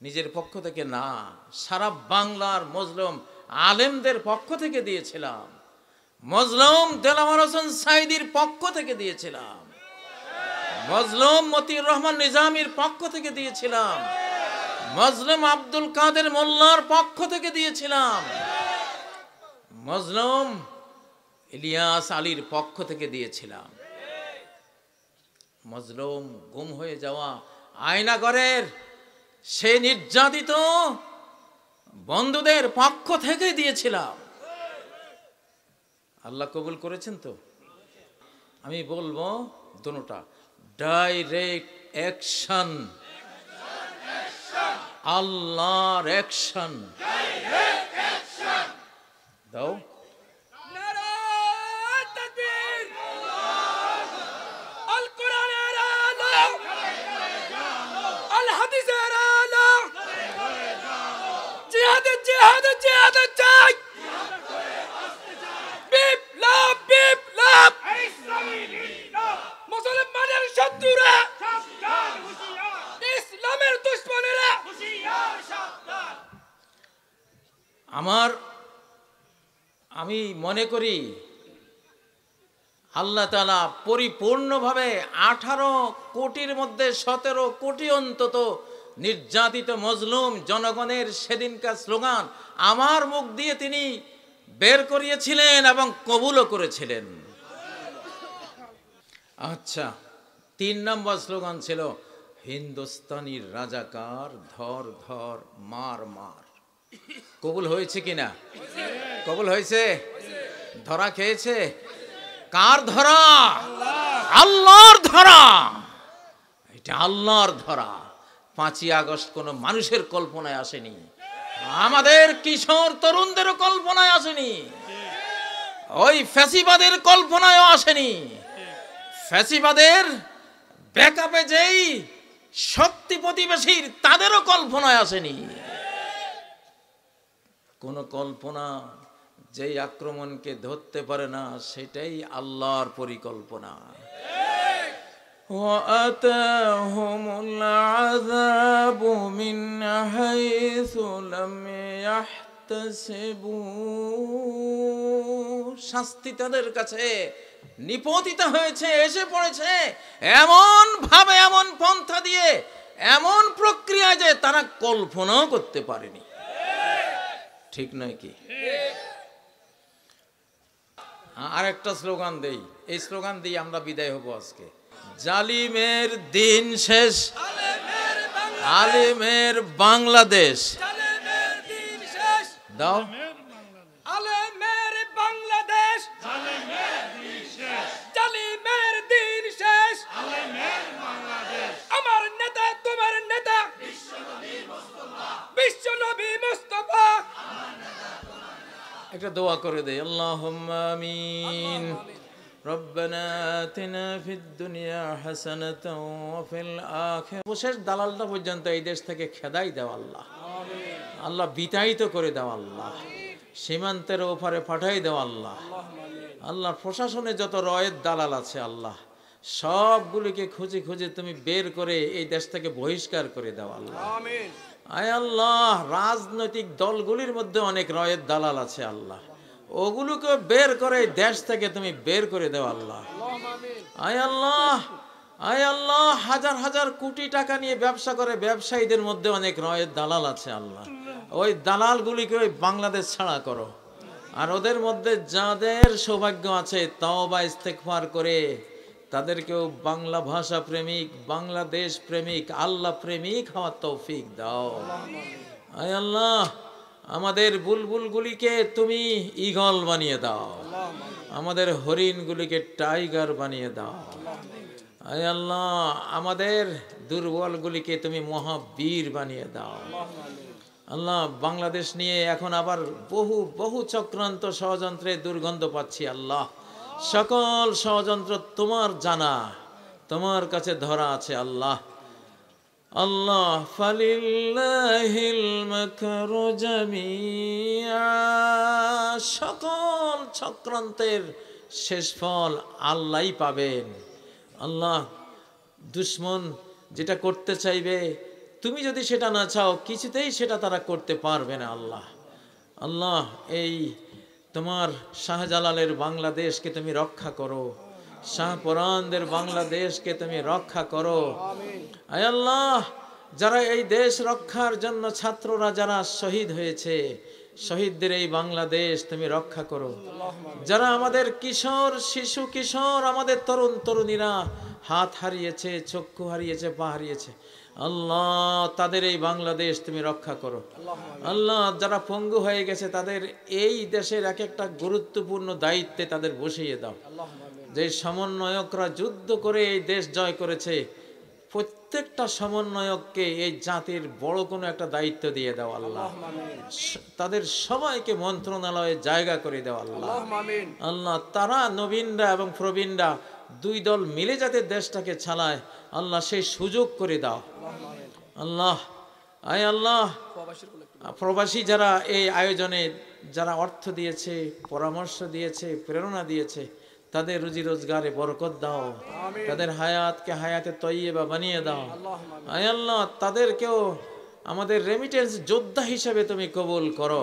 নিজের পক্ষ থেকে না, সারা বাংলার মজলুম আলেমদের পক্ষ থেকে দিয়েছিলাম, মজলুম দেলাওয়ার হোসেন সাঈদীর পক্ষ থেকে দিয়েছিলাম, মজলুম মতিউর রহমান নিজামীর পক্ষ থেকে দিয়েছিলাম, মজলুম আব্দুল কাদের মোল্লার পক্ষ থেকে দিয়েছিলাম, মজলুম ইলিয়াস আলীর পক্ষ থেকে দিয়েছিলাম, মজলুম গুম হয়ে যাওয়া আয়নাগরের সে নির্যাতিত বন্ধুদের পক্ষ থেকে দিয়েছিলাম। আল্লাহ কবুল করেছেন তো? আমি বলবো দুটোটা, ডাইরেক্ট অ্যাকশন, আল্লাহর অ্যাকশন। দাও মুসলমানের শত্রুরা, ইসলামের দুশমনেরা, আমি মনে করি আল্লাহ তাআলা পরিপূর্ণভাবে 18 কোটির মধ্যে 17 কোটি অন্তত নির্যাতিত মজলুম জনগণের সেদিনকার স্লোগান আমার মুখ দিয়ে তিনি বের করিয়েছিলেন এবং কবুলও করেছিলেন। আচ্ছা, 3 নম্বর স্লোগান ছিল হিন্দুস্তানির রাজাকার, ধর ধর মার মার। কবুল হয়েছে কিনা? কবুল হয়েছে? ধরা খেয়েছে? কার ধরা? আল্লাহর ধরা। এটা আল্লাহর ধরা। 5ই আগস্ট কোনো মানুষের কল্পনায় আসেনি, আমাদের কিশোর তরুণদেরও কল্পনায় আসেনি, ওই ফ্যাসিবাদের কল্পনায়ও আসেনি। ফ্যাসিবাদের ব্যাকআপে যেই শক্তি প্রতিবেশীর তাদেরও কল্পনায় আসেনি। কোন কল্পনা যেই আক্রমণকে ধরতে পারে না সেটাই আল্লাহর পরিকল্পনা। وَأَتَاهُمُ الْعَذَابُ مِنْ حَيْثُ لَمْ يَحْتَسِبُوا, শাস্তি তাদের কাছে নিপতিত হয়েছে, এসে পড়েছে এমন ভাবে, এমন পন্থা দিয়ে, এমন প্রক্রিয়া যে তারা কল্পনাও করতে পারেনি। ঠিক নয় কি? আরেকটা স্লোগান দেই, এই স্লোগান দিয়ে আমরা বিদায় হব আজকে। জালিমের দিন শেষ, আলেমের বাংলাদেশ। দাও আলেমের বাংলাদেশ, জালিমের দিন শেষ, আমার নেতা তোমার নেতা বিশ্বনবী মুস্তাফা। একটা দোয়া করে দেই, আল্লাহুম্মা আমিন। রব্বানা আতিনা ফিদ দুনিয়া হাসানাতাও ওয়া ফিল আখিরাতি। শেষ দালালটা পর্যন্ত এই দেশ থেকে খেদাই দাও আল্লাহ, আল্লাহ বিতাড়িত করে দাও আল্লাহ, সীমান্তের ওপারে পাঠাই দাও আল্লাহ। আল্লাহ প্রশাসনে যত রয়ের দালাল আছে আল্লাহ সবগুলিকে খুঁজে খুঁজে তুমি বের করে এই দেশ থেকে বহিষ্কার করে দাও আল্লাহ। আয় আল্লাহ, রাজনৈতিক দলগুলির মধ্যে অনেক রয়ের দালাল আছে আল্লাহ, ওগুলোকে বের করে দেশ থেকে তুমি বের করে দাও আল্লাহ। আয় আল্লাহ, আয় আল্লাহ, হাজার হাজার কোটি টাকা নিয়ে ব্যবসা করে ব্যবসায়ীদের মধ্যে অনেক রয়ের দালাল আছে আল্লাহ, ওই দালালগুলিকে ওই বাংলাদেশ ছাড়া করো। আর ওদের মধ্যে যাদের সৌভাগ্য আছে তওবা ইস্তেগফার করে তাদেরকেও বাংলা ভাষা প্রেমিক, বাংলাদেশ প্রেমিক, আল্লাহ প্রেমিক হওয়ার তৌফিক দাও। আয় আল্লাহ, আমাদের বুলবুলগুলিকে তুমি ঈগল বানিয়ে দাও, আমাদের হরিণগুলিকে টাইগার বানিয়ে দাও। আয় আল্লাহ, আমাদের দুর্বলগুলিকে তুমি মহাবীর বানিয়ে দাও। আল্লাহ, বাংলাদেশ নিয়ে এখন আবার বহু বহু চক্রান্ত ষড়যন্ত্রে দুর্গন্ধ পাচ্ছি। আল্লাহ, সকল ষড়যন্ত্র তোমার জানা, তোমার কাছে ধরা আছে। আল্লাহ আল্লাহ ফালিল্লাহিল মাকরু জামিআ, সকল চক্রান্তের শেষ ফল আল্লাহই পাবেন। আল্লাহ, দুশ্মন যেটা করতে চাইবে, তুমি যদি সেটা না চাও, কিছুতেই সেটা তারা করতে পারবে না। আল্লাহ আল্লাহ, এই তোমার শাহজালালের বাংলাদেশকে তুমি রক্ষা করো, শাহপরানদের বাংলাদেশকে তুমি রক্ষা করো। আয় আল্লাহ, যারা এই দেশ রক্ষার জন্য ছাত্ররা যারা শহীদ হয়েছে, শহীদদের এই বাংলাদেশ তুমি রক্ষা করো। যারা আমাদের কিশোর, শিশু কিশোর, আমাদের তরুণ তরুণীরা হাত হারিয়েছে, চক্ষু হারিয়েছে, পা হারিয়েছে, আল্লাহ তাদের এই বাংলাদেশ তুমি রক্ষা করো। আল্লাহ, যারা পঙ্গু হয়ে গেছে তাদের এই দেশের এক একটা গুরুত্বপূর্ণ দায়িত্বে তাদের বসিয়ে দাও। যে সমন্বয়করা যুদ্ধ করে এই দেশ জয় করেছে, প্রত্যেকটা সমন্বয়ককে এই জাতির বড় কোনো একটা দায়িত্ব দিয়ে দাও। আল্লাহ, তাদের সবাইকে মন্ত্রণালয়ে জায়গা করে দাও। আল্লাহ আল্লাহ, তারা নবীনরা এবং প্রবীণরা দুই দল মিলে যাতে দেশটাকে চালায়, আল্লাহ সেই সুযোগ করে দাও। আল্লাহ আয় আল্লাহ, প্রবাসী যারা এই আয়োজনে যারা অর্থ দিয়েছে, পরামর্শ দিয়েছে, প্রেরণা দিয়েছে, তাদের রুজি রোজগারে বরকত দাও, তাদের হায়াতকে হায়াতে তৈয়বা বানিয়ে দাও। আয় আল্লাহ, তাদেরকেও আমাদের রেমিটেন্স যোদ্ধা হিসেবে তুমি কবুল করো।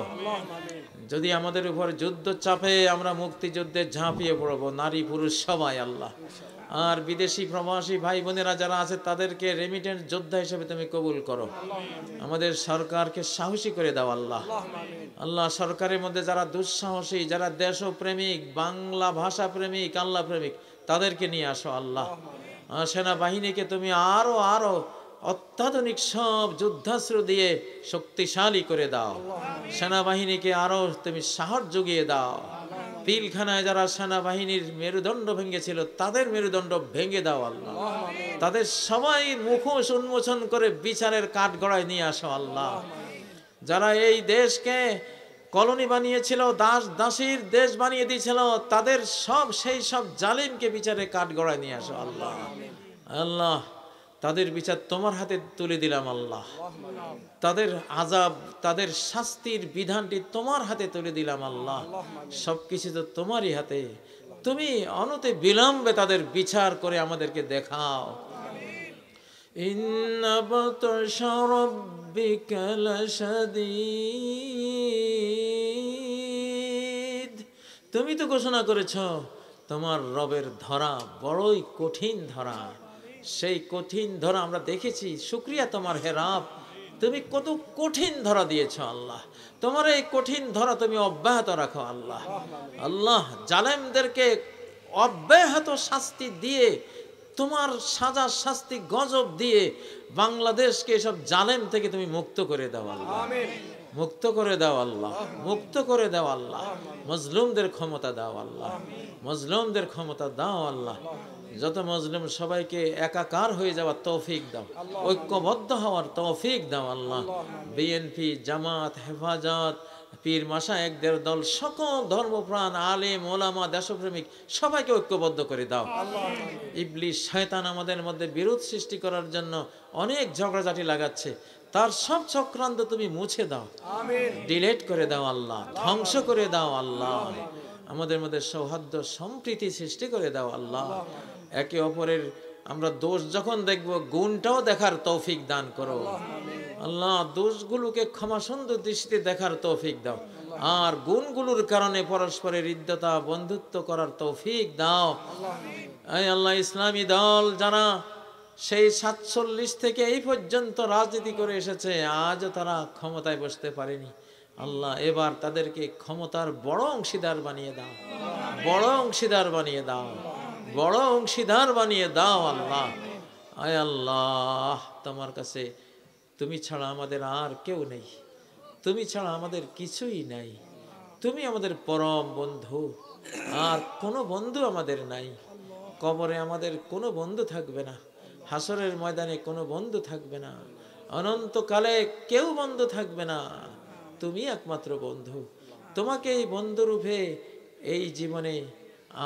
যদি আমাদের উপর যুদ্ধ চাপে, আমরা মুক্তিযুদ্ধে ঝাঁপিয়ে পড়বো, নারী পুরুষ সবাই। আল্লাহ, আর বিদেশি প্রবাসী ভাই বোনেরা যারা আছে তাদেরকে রেমিটেন্স যোদ্ধা হিসেবে তুমি কবুল করো। আমাদের সরকারকে সাহসী করে দাও। আল্লাহ আল্লাহ, সরকারের মধ্যে যারা দুঃসাহসী, যারা দেশপ্রেমিক, বাংলা ভাষা প্রেমিক, আল্লাহ প্রেমিক, তাদেরকে নিয়ে আসো। আল্লাহ, সেনাবাহিনীকে তুমি আরো আরো অত্যাধুনিক সব যুদ্ধাস্ত্র দিয়ে শক্তিশালী করে দাও। সেনাবাহিনীকে আরো তুমি সাহস জুগিয়ে দাও। পিলখানায় যারা সেনাবাহিনীর মেরুদণ্ড ভেঙেছিল, তাদের মেরুদণ্ড ভেঙে দাও। আল্লাহ, তাদের সবাই মুখোশ উন্মোচন করে বিচারের কাঠগড়ায় নিয়ে আসো। আল্লাহ, যারা এই দেশকে কলোনি বানিয়েছিল, দাস দাসীর দেশ বানিয়ে দিয়েছিল, তাদের সব সেই সব জালিমকে বিচারে কাঠগড়ায় নিয়ে আসো। আল্লাহ আল্লাহ, তাদের বিচার তোমার হাতে তুলে দিলাম। আল্লাহ, তাদের আযাব, তাদের শাস্তির বিধানটি তোমার হাতে তুলে দিলাম। আল্লাহ, সবকিছু তো তোমারই হাতে, তুমি অনতে বিলম্বে তাদের বিচার করে আমাদেরকে দেখাও। ইন্না বাতশা রাব্বিকা লাশাদীদ, তুমি তো ঘোষণা করেছ তোমার রবের ধরা বড়ই কঠিন ধরা। সেই কঠিন ধরা আমরা দেখেছি। শুকরিয়া তোমার হে রব, তুমি কত কঠিন ধরা দিয়েছ। আল্লাহ, তোমার এই কঠিন ধরা তুমি অব্যাহত রাখো। আল্লাহ আল্লাহ, জালেমদেরকে অব্যাহত শাস্তি দিয়ে, তোমার সাজা শাস্তি গজব দিয়ে বাংলাদেশকে এসব জালেম থেকে তুমি মুক্ত করে দাও। আল্লাহ, মুক্ত করে দাও। আল্লাহ, মুক্ত করে দাও। আল্লাহ, মজলুমদের ক্ষমতা দাও। আল্লাহ, মজলুমদের ক্ষমতা দাও। আল্লাহ, যত মজলুম সবাইকে একাকার হয়ে যাওয়ার তৌফিক দাও, ঐক্যবদ্ধ হওয়ার তৌফিক দাও। আল্লাহ, বিএনপি, জামাত, হেফাজত, পীর মাশায়েখদের দল, সকল ধর্মপ্রাণ আলেম ওলামা, দেশপ্রেমিক সবাইকে ঐক্যবদ্ধ করে দাও। ইবলিস শয়তান আমাদের মধ্যে বিরোধ সৃষ্টি করার জন্য অনেক ঝগড়াঝাটি লাগাচ্ছে, তার সব চক্রান্ত তুমি মুছে দাও, ডিলিট করে দাও। আল্লাহ, ধ্বংস করে দাও। আল্লাহ, আমাদের মধ্যে সৌহার্দ্য সম্প্রীতি সৃষ্টি করে দাও। আল্লাহ, একে অপরের আমরা দোষ যখন দেখব, গুণটাও দেখার তৌফিক দান করো। আল্লাহ, দোষগুলোকে ক্ষমা সুন্দর দৃষ্টিতে দেখার তৌফিক দাও, আর গুণগুলোর কারণে পরস্পরের হৃদ্যতা, বন্ধুত্ব করার তৌফিক দাও। এই আল্লাহ, ইসলামী দল যারা সেই 47 থেকে এই পর্যন্ত রাজনীতি করে এসেছে, আজও তারা ক্ষমতায় বসতে পারেনি। আল্লাহ, এবার তাদেরকে ক্ষমতার বড় অংশীদার বানিয়ে দাও, বড় অংশীদার বানিয়ে দাও, বড় অংশীদার বানিয়ে দাও আল্লাহ। আয় আল্লাহ, তোমার কাছে তুমি ছাড়া আমাদের আর কেউ নেই, তুমি ছাড়া আমাদের কিছুই নাই, তুমি আমাদের পরম বন্ধু, আর কোনো বন্ধু আমাদের নাই। কবরে আমাদের কোনো বন্ধু থাকবে না, হাসরের ময়দানে কোনো বন্ধু থাকবে না, অনন্তকালে কেউ বন্ধু থাকবে না, তুমি একমাত্র বন্ধু। তোমাকে এই বন্ধুরূপে এই জীবনে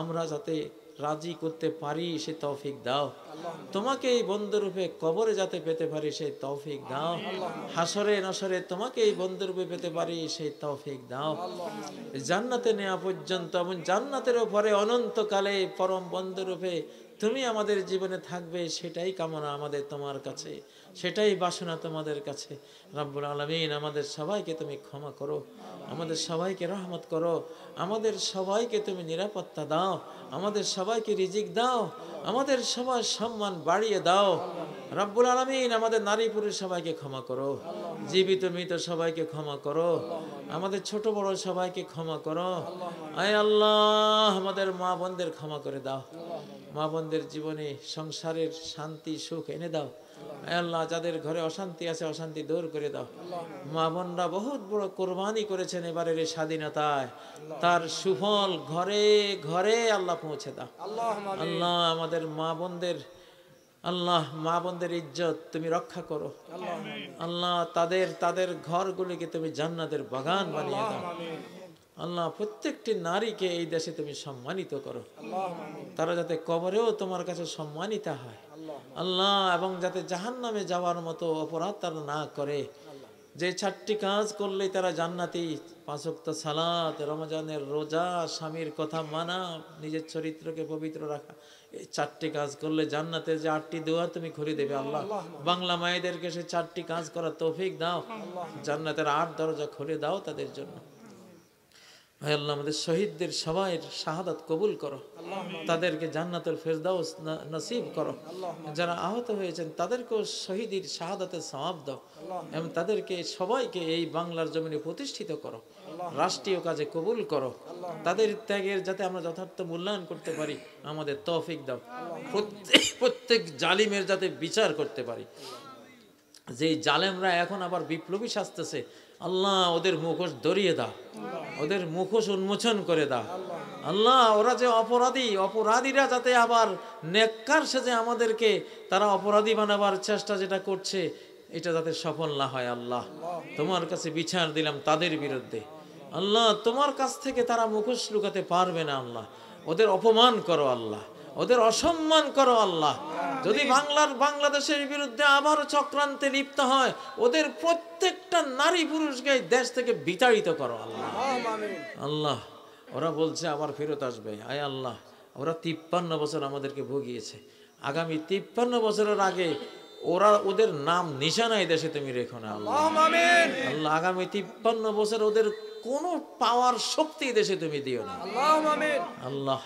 আমরা যাতে রাজি করতে পারি সে তৌফিক দাও। তোমাকে এই বন্ধুরূপে কবরে যাতে পেতে পারি সেই তৌফিক দাও। হাসরে নসরে তোমাকে এই বন্ধুরূপে পেতে পারি সেই তৌফিক দাও। জান্নাতে নেওয়া পর্যন্ত এমন জান্নাতের উপরে অনন্তকালে পরম বন্ধুরূপে তুমি আমাদের জীবনে থাকবে, সেটাই কামনা আমাদের তোমার কাছে, সেটাই বাসনা তোমাদের কাছে। রব্বুল আলামিন, আমাদের সবাইকে তুমি ক্ষমা করো, আমাদের সবাইকে রহমত করো, আমাদের সবাইকে তুমি নিরাপত্তা দাও, আমাদের সবাইকে রিজিক দাও, আমাদের সবার সম্মান বাড়িয়ে দাও। রব্বুল আলামিন, আমাদের নারী পুরুষ সবাইকে ক্ষমা করো, জীবিত মৃত সবাইকে ক্ষমা করো, আমাদের ছোট বড় সবাইকে ক্ষমা করো। আয় আল্লাহ, আমাদের মা বোনদের ক্ষমা করে দাও, মা বোনদের জীবনে সংসারের শান্তি সুখ এনে দাও। আয় আল্লাহ, যাদের ঘরে অশান্তি আছে অশান্তি দূর করে দাও। মা বোনরা বহুত বড় কোরবানি করেছেন এবারের এই স্বাধীনতায়, তার সুফল ঘরে ঘরে আল্লাহ পৌঁছে দাও। আল্লাহ, আমাদের মা বোনদের আল্লাহ মা বোনদের ইজ্জত তুমি রক্ষা করো। আল্লাহ, তাদের ঘরগুলিকে তুমি জান্নাতের বাগান বানিয়ে দাও। আল্লাহ, প্রত্যেকটি নারীকে এই দেশে তুমি সম্মানিত করো, তারা যাতে কবরেও তোমার কাছে সম্মানিত হয় আল্লাহ, এবং যাতে জাহান্নামে যাওয়ার মতো অপরাধ তারা না করে। যে 4টি কাজ করলে তারা জান্নাতি, 5 ওয়াক্ত সালাত, রমজানের রোজা, স্বামীর কথা মানা, নিজের চরিত্রকে পবিত্র রাখা, এই 4টি কাজ করলে জান্নাতের যে 8টি দুয়ার তুমি খুলে দেবে আল্লাহ। বাংলা মায়েদেরকে সে 4টি কাজ করার তৌফিক দাও, জান্নাতের 8 দরজা খুলে দাও তাদের জন্য। হে আল্লাহ, আমাদের শহীদদের সবাইয়ের শাহাদাত কবুল করো, তাদেরকে জান্নাতুল ফেরদাউস নসিব করো। যারা আহত হয়েছেন তাদেরকেও শহীদের শাহাদাতের সওয়াব দাও, এবং তাদেরকে সবাইকে এই বাংলার জমিনে প্রতিষ্ঠিত করো, রাষ্ট্রীয় কাজে কবুল করো। তাদের ত্যাগের যাতে আমরা যথার্থ মূল্যায়ন করতে পারি আমাদের তৌফিক দাও। প্রত্যেক জালিমের যাতে বিচার করতে পারি। যে জালেমরা এখন আবার বিপ্লবী সাজতেছে আল্লাহ, ওদের মুখোশ ধরিয়ে দাও, ওদের মুখোশ উন্মোচন করে দাও আল্লাহ। ওরা যে অপরাধীরা যাতে আবার নেককার সেজে আমাদেরকে তারা অপরাধী বানাবার চেষ্টা যেটা করছে এটা যাতে সফল না হয় আল্লাহ। তোমার কাছে বিচার দিলাম তাদের বিরুদ্ধে আল্লাহ, তোমার কাছ থেকে তারা মুখোশ লুকাতে পারবে না আল্লাহ। ওদের অপমান করো আল্লাহ, ওদের অসম্মান করো আল্লাহ। যদি বাংলাদেশের বিরুদ্ধে আবার চক্রান্তে লিপ্ত হয়, ওদের প্রত্যেকটা নারী পুরুষকে দেশ থেকে বিতাড়িত করো আল্লাহ। আল্লাহ, ওরা বলছে আবার ফেরত আসবে। আয় আল্লাহ, ওরা 53 বছর আমাদেরকে ভুগিয়েছে, আগামী 53 বছরের আগে ওদের নাম নিশানা এই দেশে তুমি রেখো না আল্লাহ। আল্লাহ, আগামী 53 বছর ওদের কোনো পাওয়ার শক্তি দেশে তুমি দিও না আল্লাহ।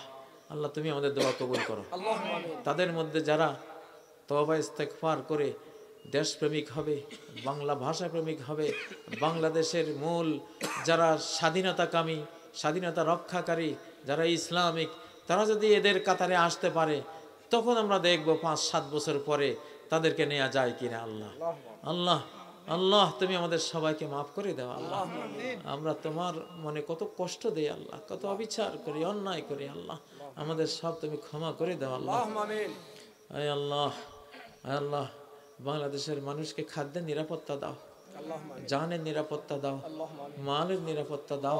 আল্লাহ, তুমি আমাদের দোয়া কবুল করো। তাদের মধ্যে যারা তওবা ইস্তেগফার করে দেশপ্রেমিক হবে, বাংলা ভাষা প্রেমিক হবে, বাংলাদেশের মূল যারা স্বাধীনতাকামী, স্বাধীনতা রক্ষাকারী, যারা ইসলামিক, তারা যদি এদের কাতারে আসতে পারে তখন আমরা দেখব 5-7 বছর পরে তাদেরকে নেওয়া যায় কিনা আল্লাহ। আল্লাহ আল্লাহ, তুমি আমাদের সবাইকে মাফ করে দাও আল্লাহ। আমরা তোমার মনে কত কষ্ট দেই আল্লাহ, কত অবিচার করি, অন্যায় করি আল্লাহ, আমাদের সব তুমি ক্ষমা করে দাও আল্লাহ। আয় আল্লাহ, আয় আল্লাহ, বাংলাদেশের মানুষকে খাদ্যের নিরাপত্তা দাও, জানের নিরাপত্তা দাও, মালের নিরাপত্তা দাও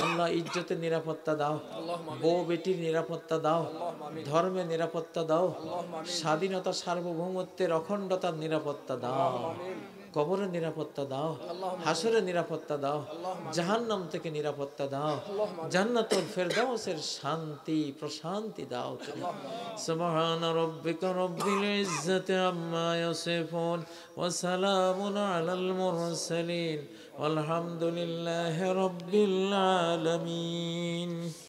আল্লাহ, ইজ্জতের নিরাপত্তা দাও, বউ বেটির নিরাপত্তা দাও, ধর্মের নিরাপত্তা দাও, স্বাধীনতা সার্বভৌমত্বের অখণ্ডতার নিরাপত্তা দাও, কবরের নিরাপত্তা দাও, হাসরের নিরাপত্তা দাও, জাহান্নাম থেকে নিরাপত্তা দাও, জান্নাতুল ফেরদাউসের শান্তি প্রশান্তি দাও তুমি। সুবহান রাব্বিকা রব্বিল ইজ্জাতি আম্মা ইয়াসিফুন ওয়া সালামুন আলাল মুরসালিন ওয়ালহামদুলিল্লাহি রাব্বিল আলামিন।